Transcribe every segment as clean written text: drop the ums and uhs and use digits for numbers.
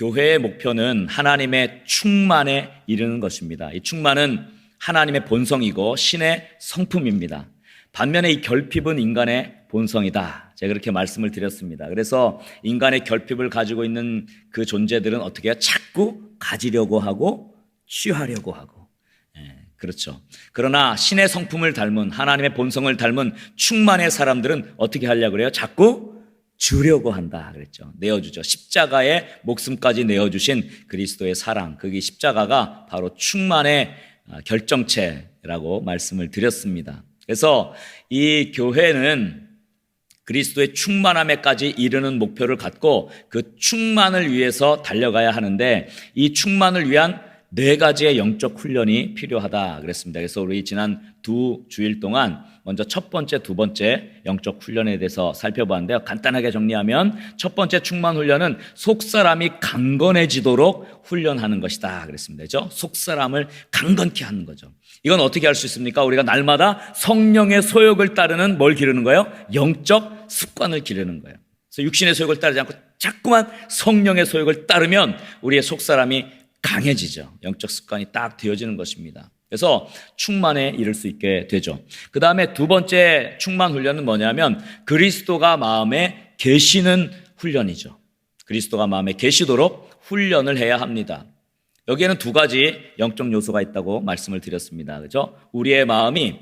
교회의 목표는 하나님의 충만에 이르는 것입니다. 이 충만은 하나님의 본성이고 신의 성품입니다. 반면에 이 결핍은 인간의 본성이다. 제가 그렇게 말씀을 드렸습니다. 그래서 인간의 결핍을 가지고 있는 그 존재들은 어떻게 해요? 자꾸 가지려고 하고 취하려고 하고. 그렇죠. 그러나 신의 성품을 닮은, 하나님의 본성을 닮은 충만의 사람들은 어떻게 하려고 그래요? 자꾸 주려고 한다 그랬죠. 내어주죠. 십자가에 목숨까지 내어주신 그리스도의 사랑, 그게 십자가가 바로 충만의 결정체라고 말씀을 드렸습니다. 그래서 이 교회는 그리스도의 충만함에까지 이르는 목표를 갖고 그 충만을 위해서 달려가야 하는데, 이 충만을 위한 4가지의 영적 훈련이 필요하다 그랬습니다. 그래서 우리 지난 2주일 동안 먼저 첫 번째, 두 번째 영적 훈련에 대해서 살펴봤는데요. 간단하게 정리하면 첫 번째 충만 훈련은 속사람이 강건해지도록 훈련하는 것이다 그랬습니다. 그렇죠? 속사람을 강건케 하는 거죠. 이건 어떻게 할 수 있습니까? 우리가 날마다 성령의 소욕을 따르는 뭘 기르는 거예요? 영적 습관을 기르는 거예요. 그래서 육신의 소욕을 따르지 않고 자꾸만 성령의 소욕을 따르면 우리의 속사람이 강해지죠. 영적 습관이 딱 되어지는 것입니다. 그래서 충만에 이를 수 있게 되죠. 그 다음에 두 번째 충만 훈련은 뭐냐면 그리스도가 마음에 계시는 훈련이죠. 그리스도가 마음에 계시도록 훈련을 해야 합니다. 여기에는 2가지 영적 요소가 있다고 말씀을 드렸습니다. 그렇죠? 우리의 마음이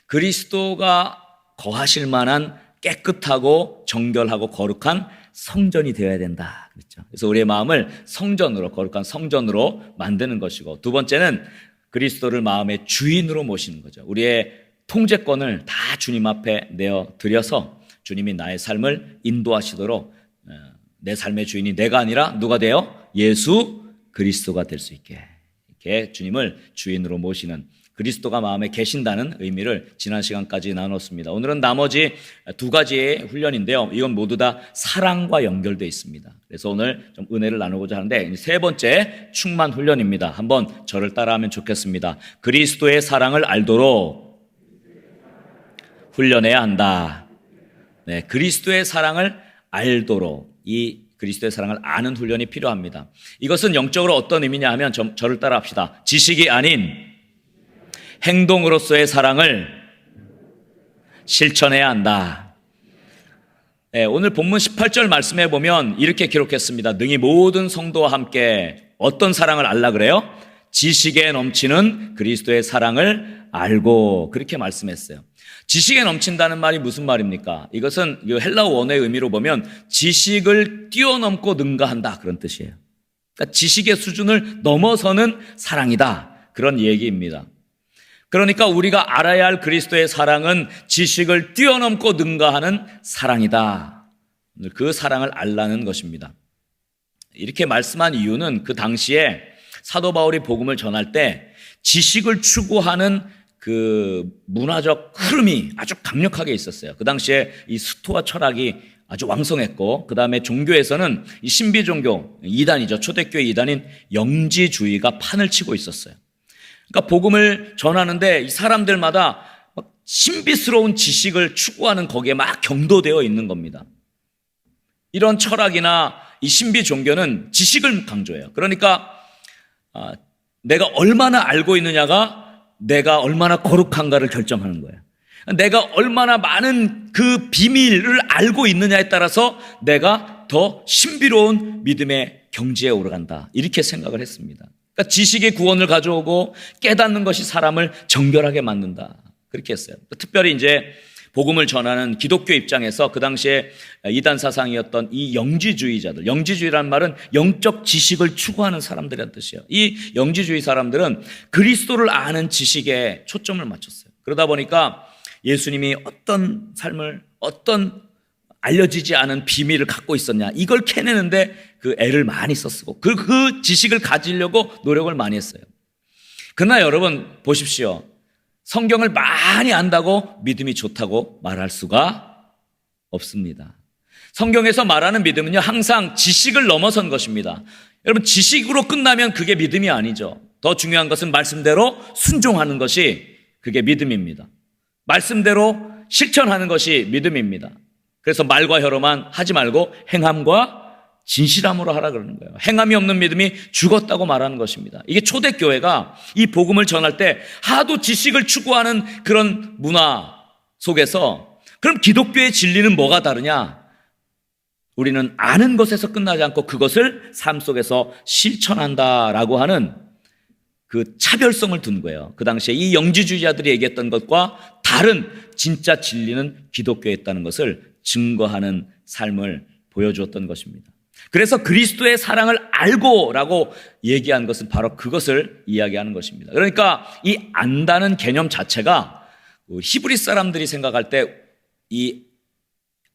그리스도가 거하실 만한 깨끗하고 정결하고 거룩한 성전이 되어야 된다 그랬죠. 그래서 우리의 마음을 성전으로, 거룩한 성전으로 만드는 것이고, 두 번째는 그리스도를 마음의 주인으로 모시는 거죠. 우리의 통제권을 다 주님 앞에 내어드려서 주님이 나의 삶을 인도하시도록, 내 삶의 주인이 내가 아니라 누가 돼요? 예수 그리스도가 될 수 있게, 이렇게 주님을 주인으로 모시는, 그리스도가 마음에 계신다는 의미를 지난 시간까지 나눴습니다. 오늘은 나머지 2가지의 훈련인데요. 이건 모두 다 사랑과 연결되어 있습니다. 그래서 오늘 좀 은혜를 나누고자 하는데, 세 번째 충만 훈련입니다. 한번 저를 따라하면 좋겠습니다. 그리스도의 사랑을 알도록 훈련해야 한다. 네, 그리스도의 사랑을 알도록, 이 그리스도의 사랑을 아는 훈련이 필요합니다. 이것은 영적으로 어떤 의미냐 하면 저를 따라합시다. 지식이 아닌 행동으로서의 사랑을 실천해야 한다. 네, 오늘 본문 18절 말씀해 보면 이렇게 기록했습니다. 능히 모든 성도와 함께 어떤 사랑을 알라 그래요? 지식에 넘치는 그리스도의 사랑을 알고, 그렇게 말씀했어요. 지식에 넘친다는 말이 무슨 말입니까? 이것은 헬라어 원어의 의미로 보면 지식을 뛰어넘고 능가한다, 그런 뜻이에요. 그러니까 지식의 수준을 넘어서는 사랑이다, 그런 얘기입니다. 그러니까 우리가 알아야 할 그리스도의 사랑은 지식을 뛰어넘고 능가하는 사랑이다. 그 사랑을 알라는 것입니다. 이렇게 말씀한 이유는 그 당시에 사도 바울이 복음을 전할 때 지식을 추구하는 그 문화적 흐름이 아주 강력하게 있었어요. 그 당시에 이 스토아 철학이 아주 왕성했고, 그 다음에 종교에서는 이 신비 종교 이단이죠. 초대교회 이단인 영지주의가 판을 치고 있었어요. 그러니까 복음을 전하는데 이 사람들마다 막 신비스러운 지식을 추구하는 거기에 막 경도되어 있는 겁니다. 이런 철학이나 이 신비 종교는 지식을 강조해요. 그러니까 내가 얼마나 알고 있느냐가 내가 얼마나 거룩한가를 결정하는 거예요. 내가 얼마나 많은 그 비밀을 알고 있느냐에 따라서 내가 더 신비로운 믿음의 경지에 오르간다, 이렇게 생각을 했습니다. 그러니까 지식의 구원을 가져오고 깨닫는 것이 사람을 정결하게 만든다, 그렇게 했어요. 특별히 이제 복음을 전하는 기독교 입장에서 그 당시에 이단 사상이었던 이 영지주의자들, 영지주의라는 말은 영적 지식을 추구하는 사람들이란 뜻이에요. 이 영지주의 사람들은 그리스도를 아는 지식에 초점을 맞췄어요. 그러다 보니까 예수님이 어떤 삶을, 어떤 알려지지 않은 비밀을 갖고 있었냐, 이걸 캐내는데 그 애를 많이 썼고 그 지식을 가지려고 노력을 많이 했어요. 그러나 여러분 보십시오. 성경을 많이 안다고 믿음이 좋다고 말할 수가 없습니다. 성경에서 말하는 믿음은요, 항상 지식을 넘어선 것입니다. 여러분, 지식으로 끝나면 그게 믿음이 아니죠. 더 중요한 것은 말씀대로 순종하는 것이 그게 믿음입니다. 말씀대로 실천하는 것이 믿음입니다. 그래서 말과 혀로만 하지 말고 행함과 진실함으로 하라 그러는 거예요. 행함이 없는 믿음이 죽었다고 말하는 것입니다. 이게 초대교회가 이 복음을 전할 때 하도 지식을 추구하는 그런 문화 속에서 그럼 기독교의 진리는 뭐가 다르냐? 우리는 아는 것에서 끝나지 않고 그것을 삶 속에서 실천한다라고 하는 그 차별성을 둔 거예요. 그 당시에 이 영지주의자들이 얘기했던 것과 다른 진짜 진리는 기독교에 있다는 것을 증거하는 삶을 보여주었던 것입니다. 그래서 그리스도의 사랑을 알고라고 얘기한 것은 바로 그것을 이야기하는 것입니다. 그러니까 이 안다는 개념 자체가 히브리 사람들이 생각할 때 이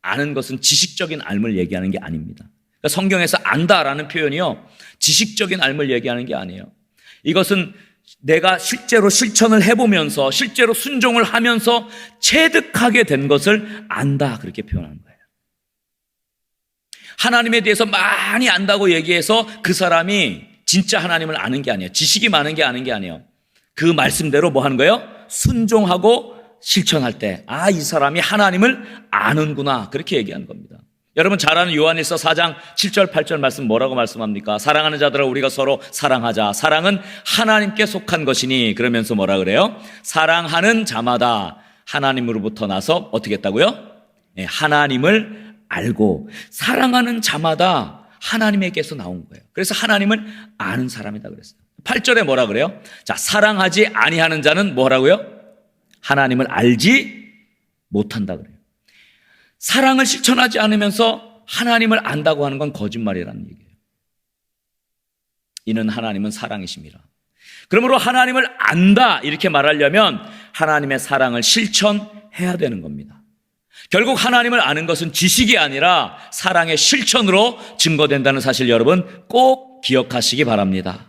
아는 것은 지식적인 알을 얘기하는 게 아닙니다. 그러니까 성경에서 안다라는 표현이요, 지식적인 알을 얘기하는 게 아니에요. 이것은 내가 실제로 실천을 해보면서 실제로 순종을 하면서 체득하게 된 것을 안다, 그렇게 표현하는 거예요. 하나님에 대해서 많이 안다고 얘기해서 그 사람이 진짜 하나님을 아는 게 아니에요. 지식이 많은 게 아는 게 아니에요. 그 말씀대로 뭐 하는 거예요? 순종하고 실천할 때, 아, 이 사람이 하나님을 아는구나, 그렇게 얘기하는 겁니다. 여러분 잘 아는 요한일서 4장 7절 8절 말씀 뭐라고 말씀합니까? 사랑하는 자들아 우리가 서로 사랑하자. 사랑은 하나님께 속한 것이니, 그러면서 뭐라 그래요? 사랑하는 자마다 하나님으로부터 나서 어떻게 했다고요? 네, 하나님을 알고, 사랑하는 자마다 하나님에게서 나온 거예요. 그래서 하나님을 아는 사람이다 그랬어요. 8절에 뭐라 그래요? 자, 사랑하지 아니하는 자는 뭐라고요? 하나님을 알지 못한다 그래요. 사랑을 실천하지 않으면서 하나님을 안다고 하는 건 거짓말이라는 얘기예요. 이는 하나님은 사랑이심이라. 그러므로 하나님을 안다 이렇게 말하려면 하나님의 사랑을 실천해야 되는 겁니다. 결국 하나님을 아는 것은 지식이 아니라 사랑의 실천으로 증거된다는 사실 여러분 꼭 기억하시기 바랍니다.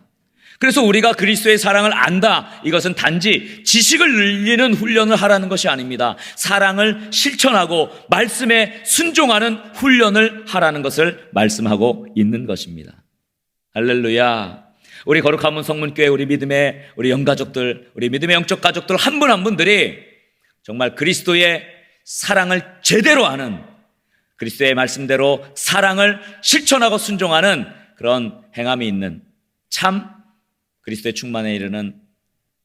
그래서 우리가 그리스도의 사랑을 안다, 이것은 단지 지식을 늘리는 훈련을 하라는 것이 아닙니다. 사랑을 실천하고 말씀에 순종하는 훈련을 하라는 것을 말씀하고 있는 것입니다. 할렐루야. 우리 거룩한 문 성문교회 우리 영가족들, 우리 믿음의 영적 가족들 한 분 한 분들이 정말 그리스도의 사랑을 제대로 아는, 그리스도의 말씀대로 사랑을 실천하고 순종하는 그런 행함이 있는 참 그리스도의 충만에 이르는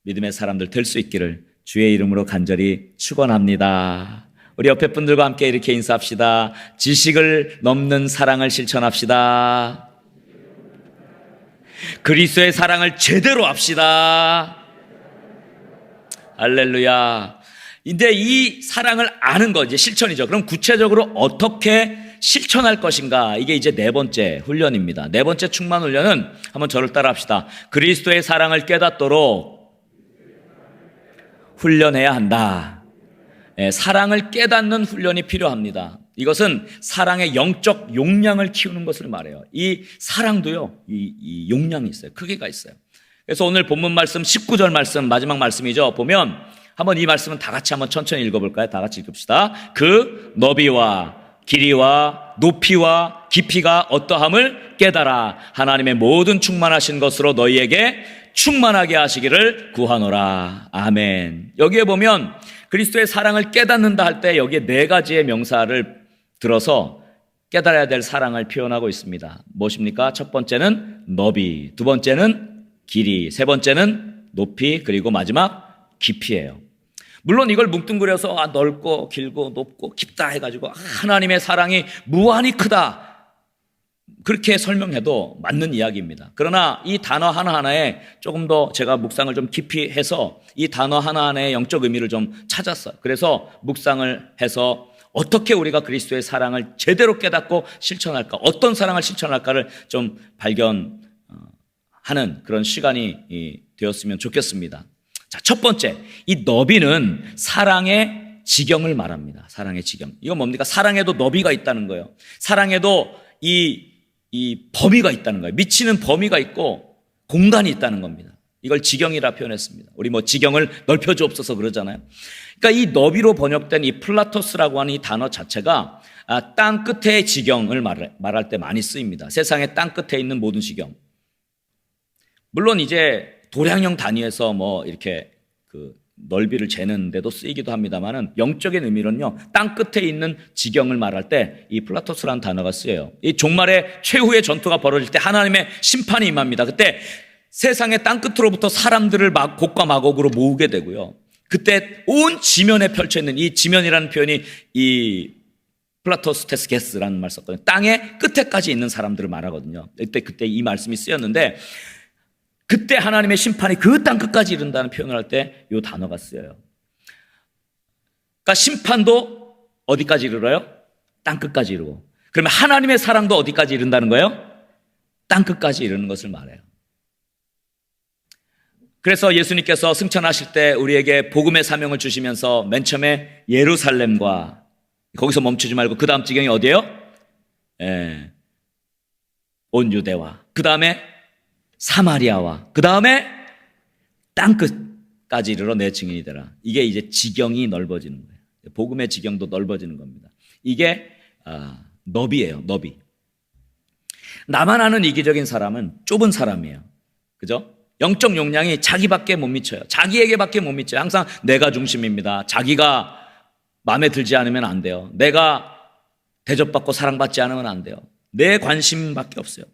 믿음의 사람들 될 수 있기를 주의 이름으로 간절히 축원합니다. 우리 옆에 분들과 함께 이렇게 인사합시다. 지식을 넘는 사랑을 실천합시다. 그리스도의 사랑을 제대로 합시다. 할렐루야. 근데 이 사랑을 아는 거 이제 실천이죠. 그럼 구체적으로 어떻게 실천할 것인가? 이게 이제 네 번째 훈련입니다. 네 번째 충만 훈련은 한번 저를 따라 합시다. 그리스도의 사랑을 깨닫도록 훈련해야 한다. 네, 사랑을 깨닫는 훈련이 필요합니다. 이것은 사랑의 영적 용량을 키우는 것을 말해요. 이 사랑도요, 이 용량이 있어요. 크기가 있어요. 그래서 오늘 본문 말씀 19절 말씀, 마지막 말씀이죠. 보면 한번 이 말씀은 다 같이 한번 천천히 읽어볼까요? 다 같이 읽읍시다. 그 너비와 길이와 높이와 깊이가 어떠함을 깨달아 하나님의 모든 충만하신 것으로 너희에게 충만하게 하시기를 구하노라. 아멘. 여기에 보면 그리스도의 사랑을 깨닫는다 할 때 여기에 네 가지의 명사를 들어서 깨달아야 될 사랑을 표현하고 있습니다. 무엇입니까? 첫 번째는 너비, 두 번째는 길이, 세 번째는 높이, 그리고 마지막 깊이예요. 물론 이걸 뭉뚱그려서 넓고 길고 높고 깊다 해가지고 하나님의 사랑이 무한히 크다, 그렇게 설명해도 맞는 이야기입니다. 그러나 이 단어 하나하나에 조금 더 제가 묵상을 좀 깊이 해서 이 단어 하나하나의 영적 의미를 좀 찾았어요. 그래서 묵상을 해서 어떻게 우리가 그리스도의 사랑을 제대로 깨닫고 실천할까, 어떤 사랑을 실천할까를 좀 발견하는 그런 시간이 되었으면 좋겠습니다. 자, 첫 번째, 이 너비는 사랑의 지경을 말합니다. 사랑의 지경. 이건 뭡니까? 사랑에도 너비가 있다는 거예요. 사랑에도 이 범위가 있다는 거예요. 미치는 범위가 있고 공간이 있다는 겁니다. 이걸 지경이라 표현했습니다. 우리 지경을 넓혀주옵소서 그러잖아요. 그러니까 이 너비로 번역된 이 플라토스라고 하는 이 단어 자체가 땅 끝의 지경을 말할 때 많이 쓰입니다. 세상의 땅 끝에 있는 모든 지경. 물론 이제 도량형 단위에서 이렇게 넓이를 재는 데도 쓰이기도 합니다만은 영적인 의미로는요, 땅 끝에 있는 지경을 말할 때 이 플라토스라는 단어가 쓰여요. 이 종말의 최후의 전투가 벌어질 때 하나님의 심판이 임합니다. 그때 세상의 땅 끝으로부터 사람들을 곡과 마곡으로 모으게 되고요. 그때 온 지면에 펼쳐 있는 이 지면이라는 표현이 이 플라토스테스게스라는 말 썼거든요. 땅의 끝에까지 있는 사람들을 말하거든요. 그때 이 말씀이 쓰였는데, 그때 하나님의 심판이 그 땅 끝까지 이른다는 표현을 할 때 이 단어가 쓰여요. 그러니까 심판도 어디까지 이르러요? 땅 끝까지 이르고. 그러면 하나님의 사랑도 어디까지 이른다는 거예요? 땅 끝까지 이르는 것을 말해요. 그래서 예수님께서 승천하실 때 우리에게 복음의 사명을 주시면서 맨 처음에 예루살렘과, 거기서 멈추지 말고 그 다음 지경이 어디예요? 온 유대와, 그 다음에 사마리아와, 그 다음에 땅끝까지 이르러 내 증인이 되라. 이게 이제 지경이 넓어지는 거예요. 복음의 지경도 넓어지는 겁니다. 이게 너비예요. 너비. 나만 아는 이기적인 사람은 좁은 사람이에요. 그죠? 영적 용량이 자기밖에 못 미쳐요. 자기에게밖에 못 미쳐요. 항상 내가 중심입니다. 자기가 마음에 들지 않으면 안 돼요. 내가 대접받고 사랑받지 않으면 안 돼요. 내 관심밖에 없어요.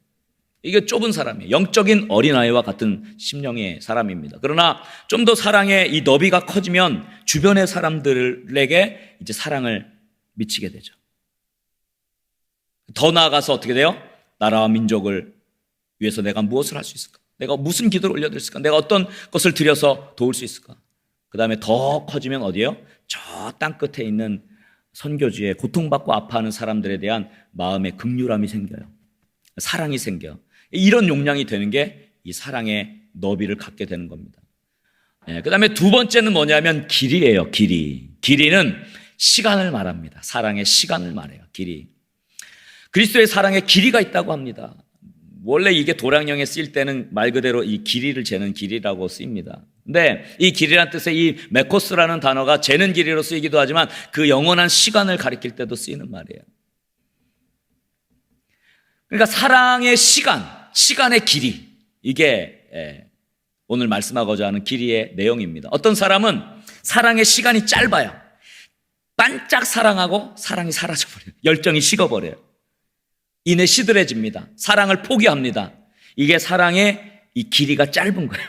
이게 좁은 사람이에요. 영적인 어린아이와 같은 심령의 사람입니다. 그러나 좀 더 사랑의 이 너비가 커지면 주변의 사람들에게 이제 사랑을 미치게 되죠. 더 나아가서 어떻게 돼요? 나라와 민족을 위해서 내가 무엇을 할 수 있을까? 내가 무슨 기도를 올려드릴 수 있을까? 내가 어떤 것을 드려서 도울 수 있을까? 그 다음에 더 커지면 어디예요? 저 땅 끝에 있는 선교지에 고통받고 아파하는 사람들에 대한 마음의 긍휼함이 생겨요. 사랑이 생겨. 이런 용량이 되는 게 이 사랑의 너비를 갖게 되는 겁니다. 그 다음에 두 번째는 뭐냐면 길이에요. 길이. 길이는 시간을 말합니다. 사랑의 시간을 말해요. 길이. 그리스도의 사랑에 길이가 있다고 합니다. 원래 이게 도량령에 쓰일 때는 말 그대로 이 길이를 재는 길이라고 쓰입니다. 근데 이 길이란 뜻의 이 메코스라는 단어가 재는 길이로 쓰이기도 하지만 그 영원한 시간을 가리킬 때도 쓰이는 말이에요. 그러니까 사랑의 시간, 시간의 길이, 이게 오늘 말씀하고자 하는 길이의 내용입니다. 어떤 사람은 사랑의 시간이 짧아요. 반짝 사랑하고 사랑이 사라져버려요. 열정이 식어버려요. 이내 시들해집니다. 사랑을 포기합니다. 이게 사랑의 이 길이가 짧은 거예요.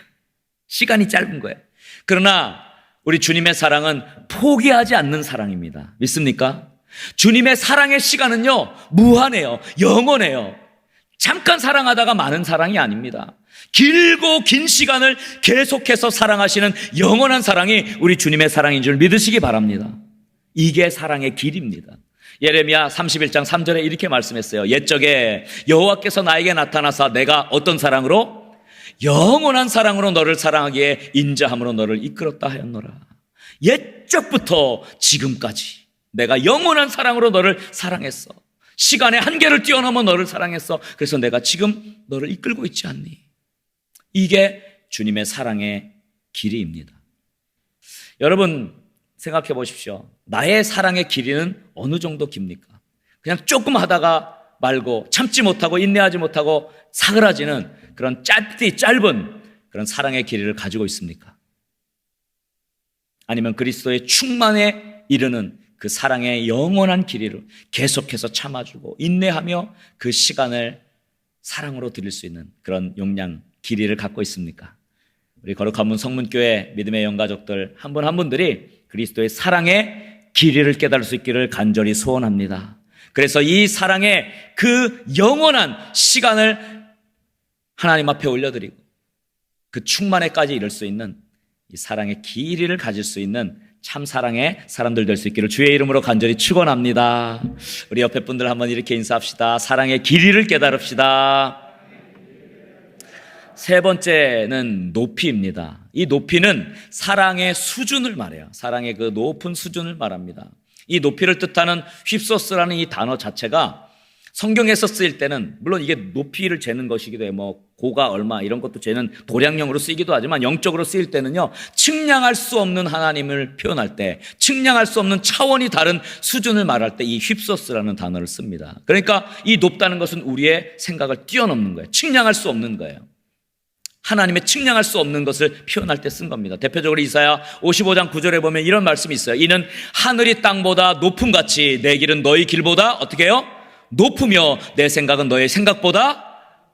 시간이 짧은 거예요. 그러나 우리 주님의 사랑은 포기하지 않는 사랑입니다. 믿습니까? 주님의 사랑의 시간은요, 무한해요. 영원해요. 잠깐 사랑하다가 많은 사랑이 아닙니다. 길고 긴 시간을 계속해서 사랑하시는 영원한 사랑이 우리 주님의 사랑인 줄 믿으시기 바랍니다. 이게 사랑의 길입니다. 예레미야 31장 3절에 이렇게 말씀했어요. 옛적에 여호와께서 나에게 나타나사 내가 어떤 사랑으로? 영원한 사랑으로 너를 사랑하기에 인자함으로 너를 이끌었다 하였노라. 옛적부터 지금까지 내가 영원한 사랑으로 너를 사랑했어. 시간의 한계를 뛰어넘어 너를 사랑했어. 그래서 내가 지금 너를 이끌고 있지 않니? 이게 주님의 사랑의 길이입니다. 여러분 생각해 보십시오. 나의 사랑의 길이는 어느 정도 깁니까? 그냥 조금 하다가 말고 참지 못하고 인내하지 못하고 사그라지는 그런 짧은 그런 사랑의 길이를 가지고 있습니까? 아니면 그리스도의 충만에 이르는 그 사랑의 영원한 길이를 계속해서 참아주고 인내하며 그 시간을 사랑으로 드릴 수 있는 그런 용량, 길이를 갖고 있습니까? 우리 거룩한 문 성문교회 믿음의 영가족들 한 분 한 분들이 그리스도의 사랑의 길이를 깨달을 수 있기를 간절히 소원합니다. 그래서 이 사랑의 그 영원한 시간을 하나님 앞에 올려드리고 그 충만에까지 이를 수 있는 이 사랑의 길이를 가질 수 있는 참 사랑의 사람들 될 수 있기를 주의 이름으로 간절히 축원합니다. 우리 옆에 분들 한번 이렇게 인사합시다. 사랑의 길이를 깨달읍시다. 세 번째는 높이입니다. 이 높이는 사랑의 수준을 말해요. 사랑의 그 높은 수준을 말합니다. 이 높이를 뜻하는 휩소스라는 이 단어 자체가 성경에서 쓰일 때는 물론 이게 높이를 재는 것이기도 해요. 뭐 고가 얼마 이런 것도 재는 도량령으로 쓰이기도 하지만 영적으로 쓰일 때는요, 측량할 수 없는 하나님을 표현할 때, 측량할 수 없는 차원이 다른 수준을 말할 때 이 휩소스라는 단어를 씁니다. 그러니까 이 높다는 것은 우리의 생각을 뛰어넘는 거예요. 측량할 수 없는 거예요. 하나님의 측량할 수 없는 것을 표현할 때 쓴 겁니다. 대표적으로 이사야 55장 9절에 보면 이런 말씀이 있어요. 이는 하늘이 땅보다 높음같이 내 길은 너희 길보다 어떻게 해요? 높으며 내 생각은 너의 생각보다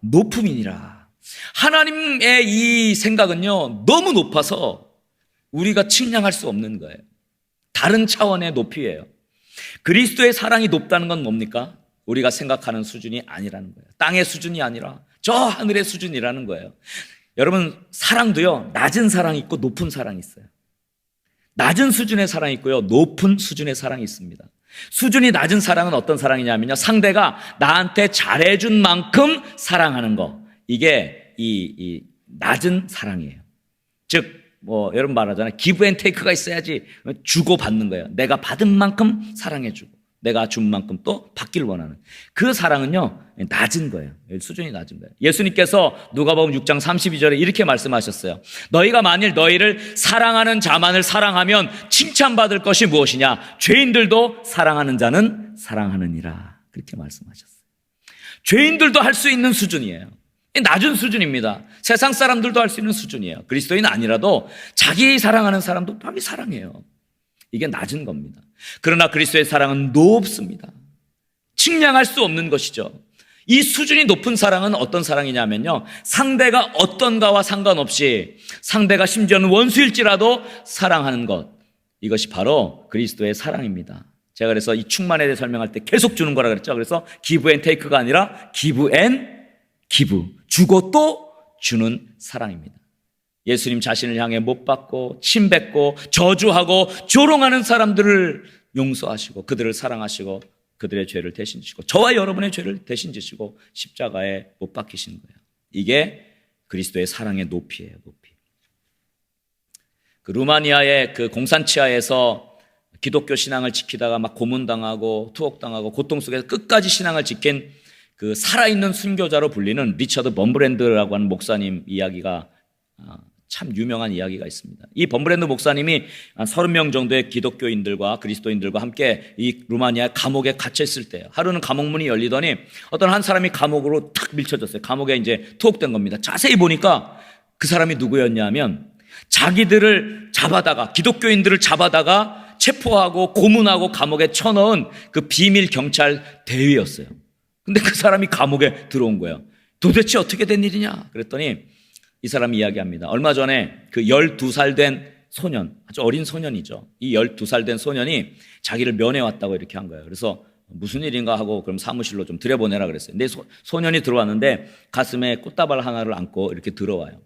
높음이니라. 하나님의 이 생각은요, 너무 높아서 우리가 측량할 수 없는 거예요. 다른 차원의 높이예요. 그리스도의 사랑이 높다는 건 뭡니까? 우리가 생각하는 수준이 아니라는 거예요. 땅의 수준이 아니라 저 하늘의 수준이라는 거예요. 여러분, 사랑도요, 낮은 사랑이 있고 높은 사랑이 있어요. 낮은 수준의 사랑이 있고요, 높은 수준의 사랑이 있습니다. 수준이 낮은 사랑은 어떤 사랑이냐면요, 상대가 나한테 잘해준 만큼 사랑하는 거. 이게 이 낮은 사랑이에요. 즉, 여러분 말하잖아요. 기브 앤 테이크가 있어야지 주고 받는 거예요. 내가 받은 만큼 사랑해주고 내가 준 만큼 또 받기를 원하는 그 사랑은요, 낮은 거예요. 수준이 낮은 거예요. 예수님께서 누가복음 6장 32절에 이렇게 말씀하셨어요. 너희가 만일 너희를 사랑하는 자만을 사랑하면 칭찬받을 것이 무엇이냐? 죄인들도 사랑하는 자는 사랑하느니라. 그렇게 말씀하셨어요. 죄인들도 할 수 있는 수준이에요. 낮은 수준입니다. 세상 사람들도 할 수 있는 수준이에요. 그리스도인 아니라도 자기 사랑하는 사람도 자기 사랑해요. 이게 낮은 겁니다. 그러나 그리스도의 사랑은 높습니다. 측량할 수 없는 것이죠. 이 수준이 높은 사랑은 어떤 사랑이냐면요, 상대가 어떤가와 상관없이 상대가 심지어는 원수일지라도 사랑하는 것, 이것이 바로 그리스도의 사랑입니다. 제가 그래서 이 충만에 대해 설명할 때 계속 주는 거라 그랬죠. 그래서 기브 앤 테이크가 아니라 기브 앤 기브, 주고 또 주는 사랑입니다. 예수님 자신을 향해 못 박고 침뱉고 저주하고 조롱하는 사람들을 용서하시고 그들을 사랑하시고 그들의 죄를 대신 지시고 저와 여러분의 죄를 대신 지시고 십자가에 못 박히신 거예요. 이게 그리스도의 사랑의 높이예요. 높이. 그 루마니아의 그 공산치하에서 기독교 신앙을 지키다가 막 고문당하고 투옥당하고 고통 속에서 끝까지 신앙을 지킨 그 살아있는 순교자로 불리는 리처드 범브랜드라고 하는 목사님 이야기가 참 유명한 이야기가 있습니다. 이 범브랜드 목사님이 한 30명 정도의 기독교인들과 그리스도인들과 함께 이 루마니아 감옥에 갇혀 있을 때요. 하루는 감옥문이 열리더니 어떤 한 사람이 감옥으로 탁 밀쳐졌어요. 감옥에 이제 투옥된 겁니다. 자세히 보니까 그 사람이 누구였냐면 자기들을 잡아다가 기독교인들을 잡아다가 체포하고 고문하고 감옥에 쳐넣은 그 비밀 경찰 대위였어요. 근데 그 사람이 감옥에 들어온 거예요. 도대체 어떻게 된 일이냐? 그랬더니 이 사람이 이야기합니다. 얼마 전에 그 12살 된 소년, 아주 어린 소년이죠. 이 12살 된 소년이 자기를 면회왔다고 이렇게 한 거예요. 그래서 무슨 일인가 하고 그럼 사무실로 좀 들여보내라 그랬어요. 근데 소년이 들어왔는데 가슴에 꽃다발 하나를 안고 이렇게 들어와요.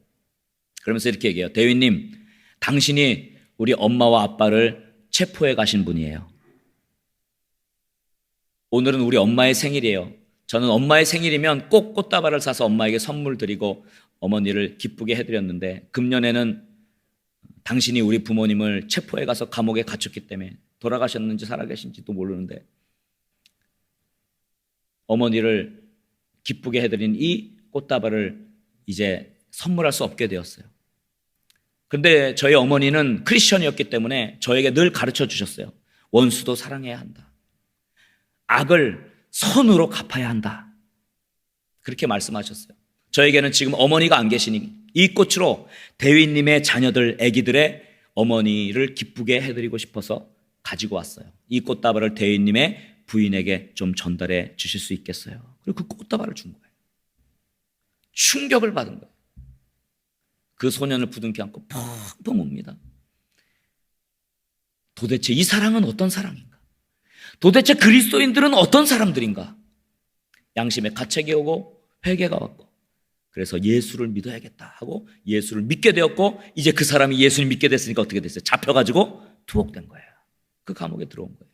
그러면서 이렇게 얘기해요. 대위님, 당신이 우리 엄마와 아빠를 체포해 가신 분이에요. 오늘은 우리 엄마의 생일이에요. 저는 엄마의 생일이면 꼭 꽃다발을 사서 엄마에게 선물 드리고 어머니를 기쁘게 해드렸는데 금년에는 당신이 우리 부모님을 체포해 가서 감옥에 갇혔기 때문에 돌아가셨는지 살아계신지도 모르는데 어머니를 기쁘게 해드린 이 꽃다발을 이제 선물할 수 없게 되었어요. 그런데 저희 어머니는 크리스천이었기 때문에 저에게 늘 가르쳐 주셨어요. 원수도 사랑해야 한다. 악을 선으로 갚아야 한다. 그렇게 말씀하셨어요. 저에게는 지금 어머니가 안 계시니 이 꽃으로 대위님의 자녀들, 아기들의 어머니를 기쁘게 해드리고 싶어서 가지고 왔어요. 이 꽃다발을 대위님의 부인에게 좀 전달해 주실 수 있겠어요? 그리고 그 꽃다발을 준 거예요. 충격을 받은 거예요. 그 소년을 부둥켜 안고 펑펑 웁니다. 도대체 이 사랑은 어떤 사랑인가? 도대체 그리스도인들은 어떤 사람들인가? 양심의 가책이 오고 회개가 왔고 그래서 예수를 믿어야겠다 하고 예수를 믿게 되었고 이제 그 사람이 예수를 믿게 됐으니까 어떻게 됐어요? 잡혀가지고 투옥된 거예요. 그 감옥에 들어온 거예요.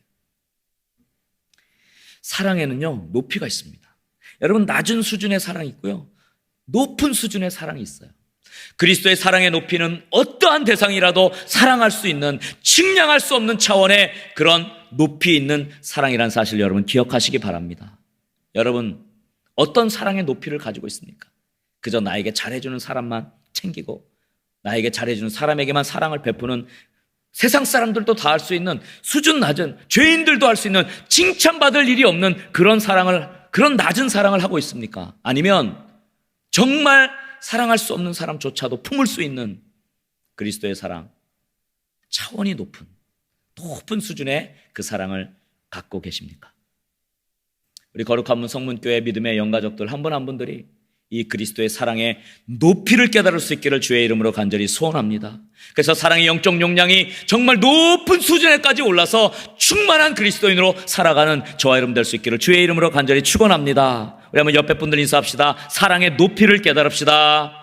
사랑에는요, 높이가 있습니다. 여러분, 낮은 수준의 사랑이 있고요, 높은 수준의 사랑이 있어요. 그리스도의 사랑의 높이는 어떠한 대상이라도 사랑할 수 있는, 측량할 수 없는 차원의 그런 높이 있는 사랑이라는 사실 여러분 기억하시기 바랍니다. 여러분, 어떤 사랑의 높이를 가지고 있습니까? 그저 나에게 잘해주는 사람만 챙기고 나에게 잘해주는 사람에게만 사랑을 베푸는, 세상 사람들도 다 할 수 있는 수준 낮은, 죄인들도 할 수 있는 칭찬받을 일이 없는 그런 사랑을, 그런 낮은 사랑을 하고 있습니까? 아니면 정말 사랑할 수 없는 사람조차도 품을 수 있는 그리스도의 사랑, 차원이 높은 수준의 그 사랑을 갖고 계십니까? 우리 거룩한 문 성문교회 믿음의 영가족들 한 분 한 분들이 이 그리스도의 사랑의 높이를 깨달을 수 있기를 주의 이름으로 간절히 소원합니다. 그래서 사랑의 영적 용량이 정말 높은 수준에까지 올라서 충만한 그리스도인으로 살아가는 저와 여러분 될 수 있기를 주의 이름으로 간절히 축원합니다. 우리 한번 옆에 분들 인사합시다. 사랑의 높이를 깨달읍시다.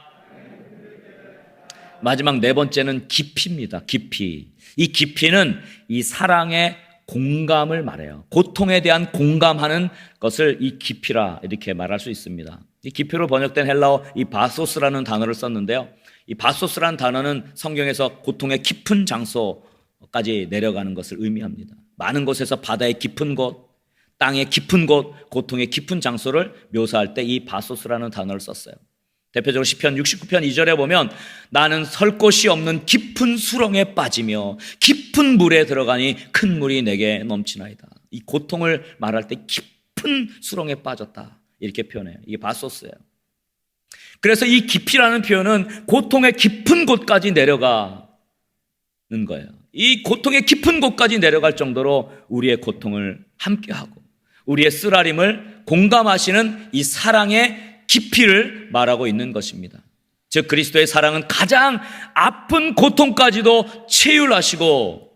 마지막 네 번째는 깊이입니다. 깊이. 이 깊이는 이 사랑의 공감을 말해요. 고통에 대한 공감하는 것을 이 깊이라 이렇게 말할 수 있습니다. 이 깊이로 번역된 헬라어 이 바소스라는 단어를 썼는데요. 이 바소스라는 단어는 성경에서 고통의 깊은 장소까지 내려가는 것을 의미합니다. 많은 곳에서 바다의 깊은 곳, 땅의 깊은 곳, 고통의 깊은 장소를 묘사할 때 이 바소스라는 단어를 썼어요. 대표적으로 시편 69편 2절에 보면 나는 설 곳이 없는 깊은 수렁에 빠지며 깊은 물에 들어가니 큰 물이 내게 넘치나이다. 이 고통을 말할 때 깊은 수렁에 빠졌다 이렇게 표현해요. 이게 바소스예요. 그래서 이 깊이라는 표현은 고통의 깊은 곳까지 내려가는 거예요. 이 고통의 깊은 곳까지 내려갈 정도로 우리의 고통을 함께하고 우리의 쓰라림을 공감하시는 이 사랑의 깊이를 말하고 있는 것입니다. 즉 그리스도의 사랑은 가장 아픈 고통까지도 체휼하시고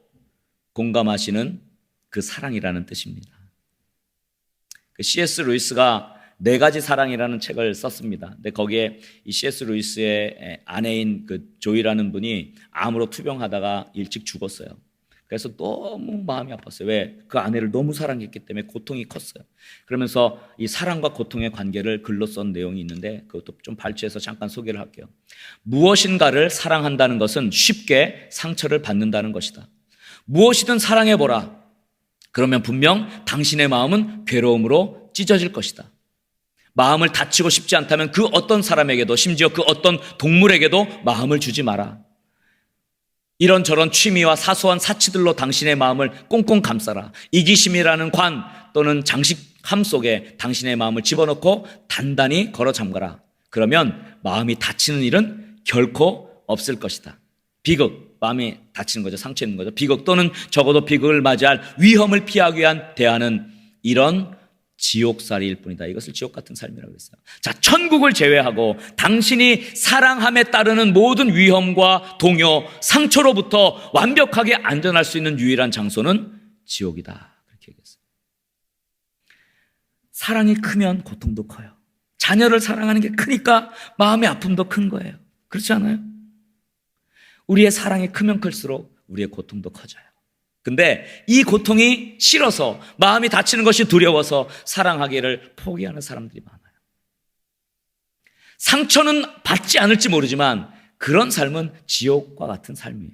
공감하시는 그 사랑이라는 뜻입니다. C.S. 루이스가 네 가지 사랑이라는 책을 썼습니다. 근데 거기에 이 C.S. 루이스의 아내인 그 조이라는 분이 암으로 투병하다가 일찍 죽었어요. 그래서 너무 마음이 아팠어요. 왜? 그 아내를 너무 사랑했기 때문에 고통이 컸어요. 그러면서 이 사랑과 고통의 관계를 글로 쓴 내용이 있는데 그것도 좀 발췌해서 잠깐 소개를 할게요. 무엇인가를 사랑한다는 것은 쉽게 상처를 받는다는 것이다. 무엇이든 사랑해보라. 그러면 분명 당신의 마음은 괴로움으로 찢어질 것이다. 마음을 다치고 싶지 않다면 그 어떤 사람에게도 심지어 그 어떤 동물에게도 마음을 주지 마라. 이런저런 취미와 사소한 사치들로 당신의 마음을 꽁꽁 감싸라. 이기심이라는 관 또는 장식함 속에 당신의 마음을 집어넣고 단단히 걸어 잠가라. 그러면 마음이 다치는 일은 결코 없을 것이다. 비극, 마음이 다치는 거죠. 상처 있는 거죠. 비극 또는 적어도 비극을 맞이할 위험을 피하기 위한 대안은 이런 지옥살이일 뿐이다. 이것을 지옥 같은 삶이라고 했어요. 자, 천국을 제외하고 당신이 사랑함에 따르는 모든 위험과 동요, 상처로부터 완벽하게 안전할 수 있는 유일한 장소는 지옥이다. 그렇게 얘기했어요. 사랑이 크면 고통도 커요. 자녀를 사랑하는 게 크니까 마음의 아픔도 큰 거예요. 그렇지 않아요? 우리의 사랑이 크면 클수록 우리의 고통도 커져요. 근데 이 고통이 싫어서 마음이 다치는 것이 두려워서 사랑하기를 포기하는 사람들이 많아요. 상처는 받지 않을지 모르지만 그런 삶은 지옥과 같은 삶이에요.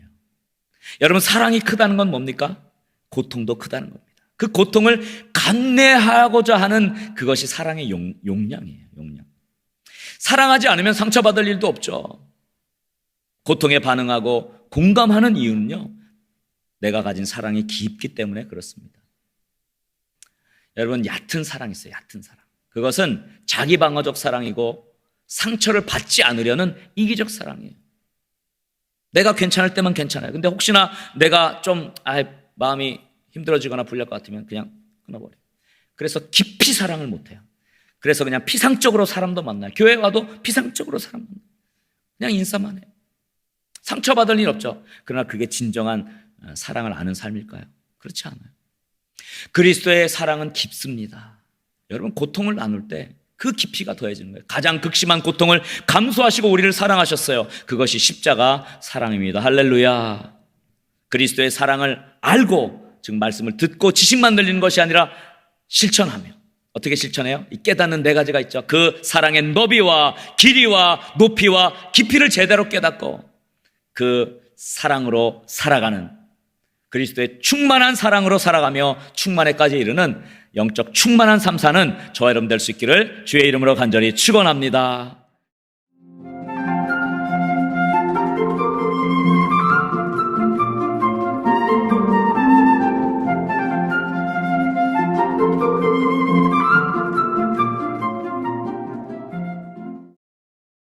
여러분 사랑이 크다는 건 뭡니까? 고통도 크다는 겁니다. 그 고통을 감내하고자 하는 그것이 사랑의 용량이에요. 용량. 사랑하지 않으면 상처받을 일도 없죠. 고통에 반응하고 공감하는 이유는요. 내가 가진 사랑이 깊기 때문에 그렇습니다. 여러분 얕은 사랑이 있어요. 얕은 사랑. 그것은 자기 방어적 사랑이고 상처를 받지 않으려는 이기적 사랑이에요. 내가 괜찮을 때만 괜찮아요. 근데 혹시나 내가 좀 마음이 힘들어지거나 불리할 것 같으면 그냥 끊어버려요. 그래서 깊이 사랑을 못해요. 그래서 그냥 피상적으로 사람도 만나요. 교회 와도 피상적으로 사람 만나요. 그냥 인사만 해요. 상처받을 일 없죠. 그러나 그게 진정한 사랑을 아는 삶일까요? 그렇지 않아요. 그리스도의 사랑은 깊습니다. 여러분 고통을 나눌 때 그 깊이가 더해지는 거예요. 가장 극심한 고통을 감수하시고 우리를 사랑하셨어요. 그것이 십자가 사랑입니다. 할렐루야. 그리스도의 사랑을 알고 즉 말씀을 듣고 지식만 들리는 것이 아니라 실천하며 어떻게 실천해요? 이 깨닫는 네 가지가 있죠. 그 사랑의 너비와 길이와 높이와 깊이를 제대로 깨닫고 그 사랑으로 살아가는 그리스도의 충만한 사랑으로 살아가며 충만에까지 이르는 영적 충만한 삶 사는 저와 여러분 될 수 있기를 주의 이름으로 간절히 축원합니다.